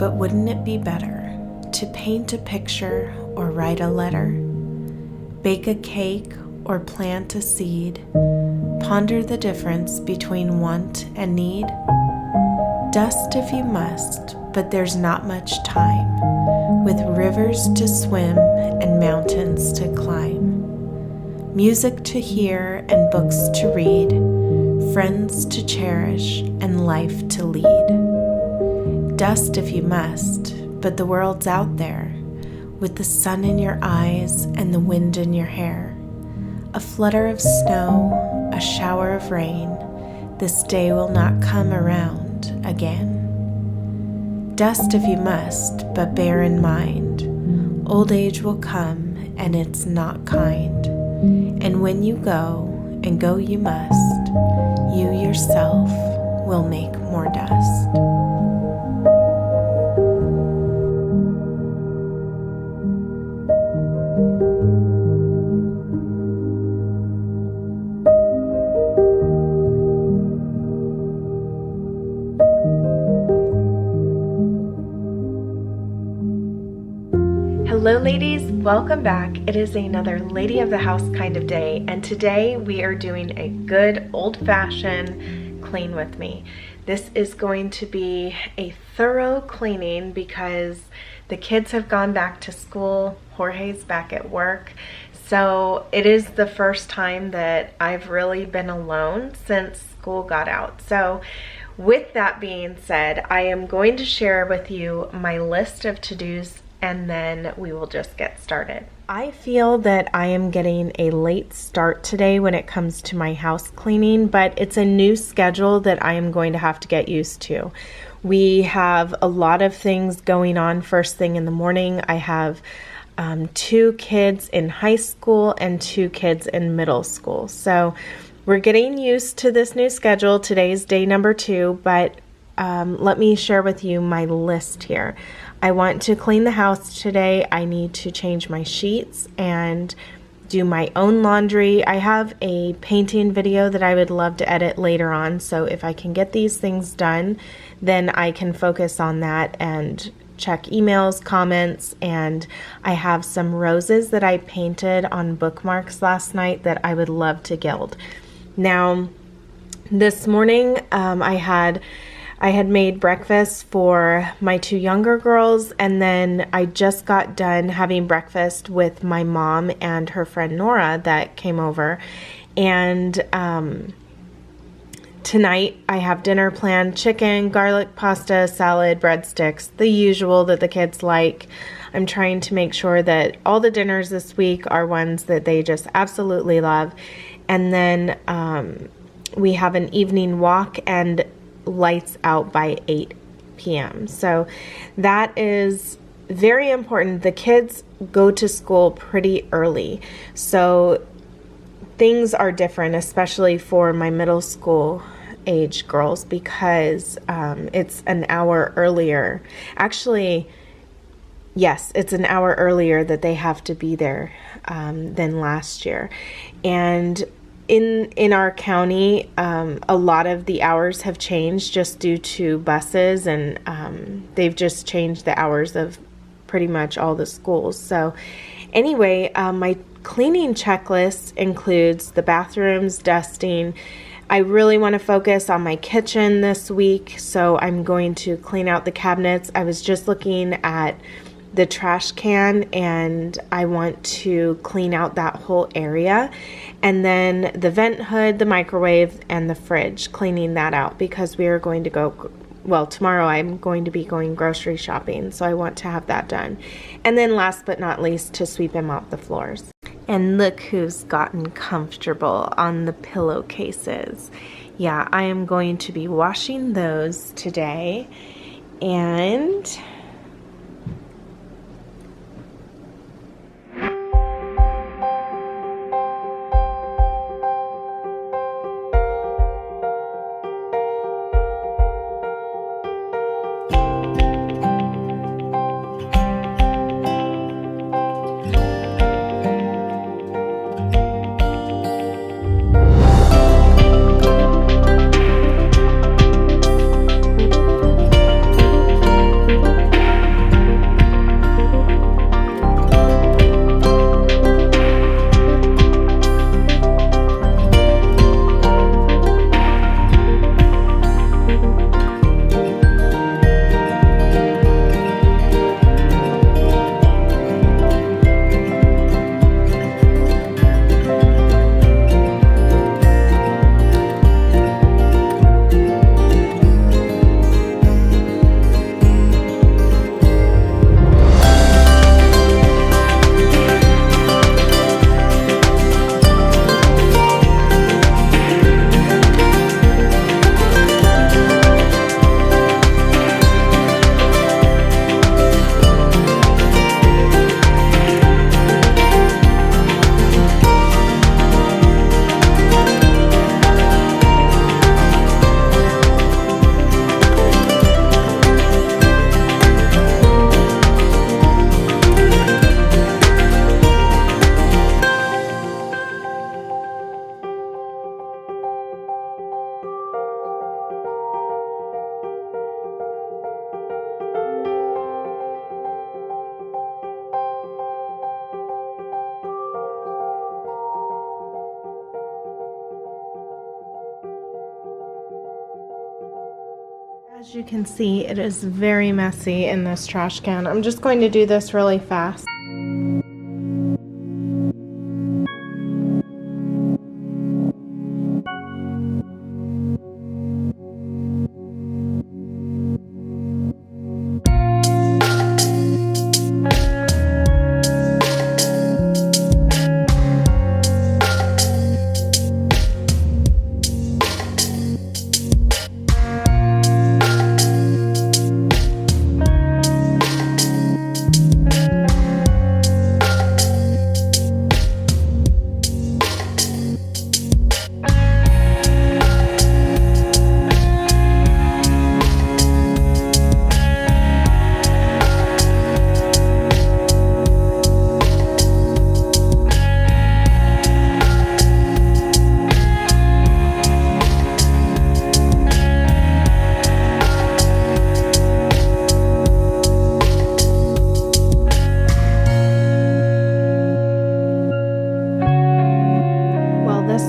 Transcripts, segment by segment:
But wouldn't it be better to paint a picture or write a letter, bake a cake or plant a seed, ponder the difference between want and need? Dust if you must, but there's not much time, with rivers to swim and mountains to climb, music to hear and books to read, friends to cherish and life to lead. Dust if you must, but the world's out there, with the sun in your eyes and the wind in your hair. A flutter of snow, a shower of rain, this day will not come around again. Dust if you must, but bear in mind, old age will come and it's not kind. And when you go, and go you must, you yourself will make more dust. Hello ladies, welcome back. It is another lady of the house kind of day, and today we are doing a good old-fashioned clean with me. This is going to be a thorough cleaning because the kids have gone back to school, Jorge's back at work, so it is the first time that I've really been alone since school got out. So with that being said, I am going to share with you my list of to-dos and then we will just get started. I feel that I am getting a late start today when it comes to my house cleaning, but it's a new schedule that I am going to have to get used to. We have a lot of things going on first thing in the morning. I have 2 kids in high school and 2 kids in middle school. So we're getting used to this new schedule. Today's day number 2, but let me share with you my list here. I want to clean the house today. I need to change my sheets and do my own laundry. I have a painting video that I would love to edit later on, so if I can get these things done, then I can focus on that and check emails, comments, and I have some roses that I painted on bookmarks last night that I would love to gild. Now, this morning I had made breakfast for my 2 younger girls, and then I just got done having breakfast with my mom and her friend Nora that came over. And tonight I have dinner planned: chicken, garlic pasta, salad, breadsticks, the usual that the kids like. I'm trying to make sure that all the dinners this week are ones that they just absolutely love. And then we have an evening walk and lights out by 8 p.m. So that is very important. The kids go to school pretty early, so things are different, especially for my middle school age girls, because it's an hour earlier. Actually, yes, it's an hour earlier that they have to be there than last year. And in our county, a lot of the hours have changed just due to buses, and they've just changed the hours of pretty much all the schools. So anyway, my cleaning checklist includes the bathrooms, dusting. I really want to focus on my kitchen this week, so I'm going to clean out the cabinets. I was just looking at the trash can and I want to clean out that whole area, and then the vent hood, the microwave, and the fridge, cleaning that out because we are going to go, well, tomorrow I'm going to be going grocery shopping, so I want to have that done. And then last but not least, to sweep and mop the floors. And look who's gotten comfortable on the pillowcases. Yeah, I am going to be washing those today. And As you can see, it is very messy in this trash can. I'm just going to do this really fast.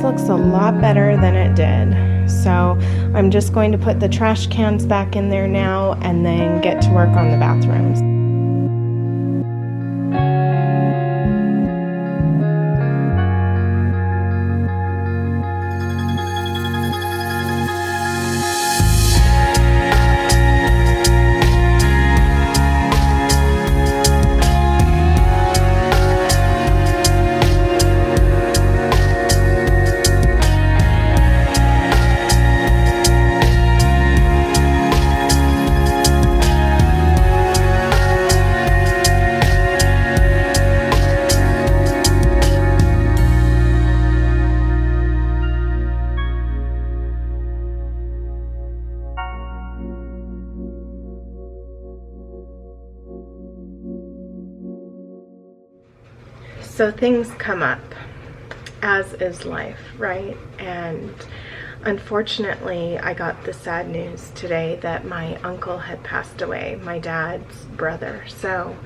Looks a lot better than it did. So I'm just going to put the trash cans back in there now and then get to work on the bathrooms. So things come up, as is life, right? And unfortunately, I got the sad news today that my uncle had passed away, my dad's brother. So,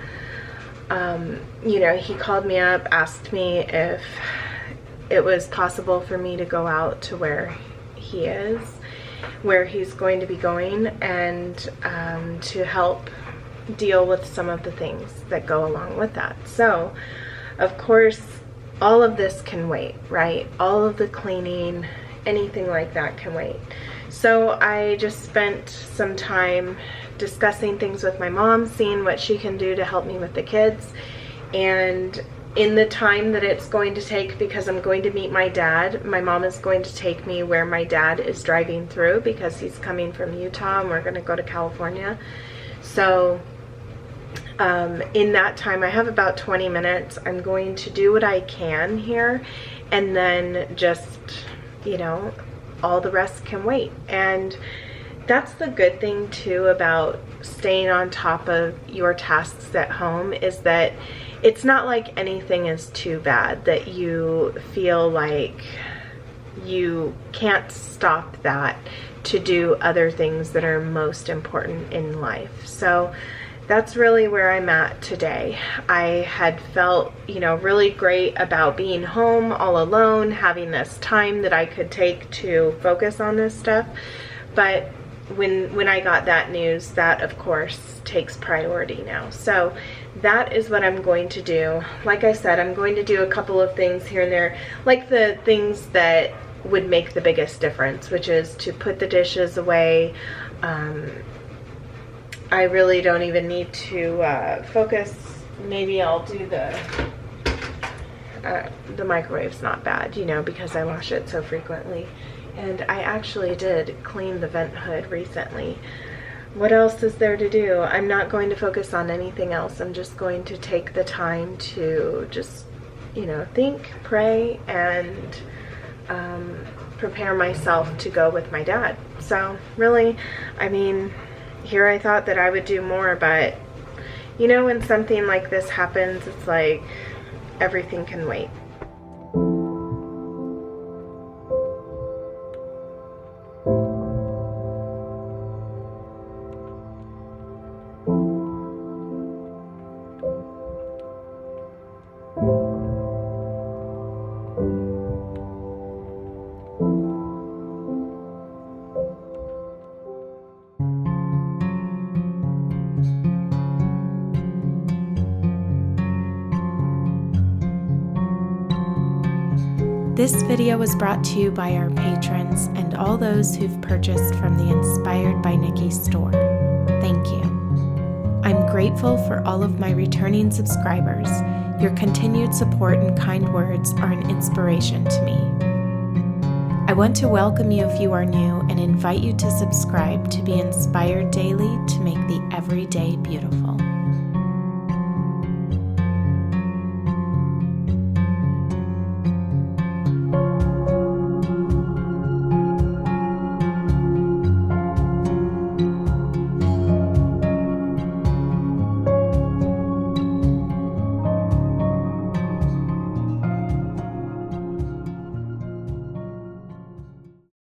you know, he called me up, asked me if it was possible for me to go out to where he is, where he's going to be going, and to help deal with some of the things that go along with that. So, of course, all of this can wait, right? All of the cleaning, anything like that can wait. So I just spent some time discussing things with my mom, seeing what she can do to help me with the kids. And in the time that it's going to take, because I'm going to meet my dad, my mom is going to take me where my dad is driving through because he's coming from Utah and we're going to go to California. So in that time, I have about 20 minutes. I'm going to do what I can here, and then just, you know, all the rest can wait. And that's the good thing too about staying on top of your tasks at home, is that it's not like anything is too bad that you feel like you can't stop that to do other things that are most important in life. So that's really where I'm at today. I had felt, you know, really great about being home all alone, having this time that I could take to focus on this stuff. But when I got that news, that of course takes priority now. So that is what I'm going to do. Like I said, I'm going to do a couple of things here and there, like the things that would make the biggest difference, which is to put the dishes away. I really don't even need to focus. Maybe I'll do the microwave's not bad, you know, because I wash it so frequently. And I actually did clean the vent hood recently. What else is there to do? I'm not going to focus on anything else. I'm just going to take the time to just, you know, think, pray, and prepare myself to go with my dad. So really, I mean, here I thought that I would do more, but you know, when something like this happens, it's like everything can wait. This video was brought to you by our patrons and all those who've purchased from the Inspired by Nikki store. Thank you. I'm grateful for all of my returning subscribers. Your continued support and kind words are an inspiration to me. I want to welcome you if you are new and invite you to subscribe to be inspired daily to make the everyday beautiful.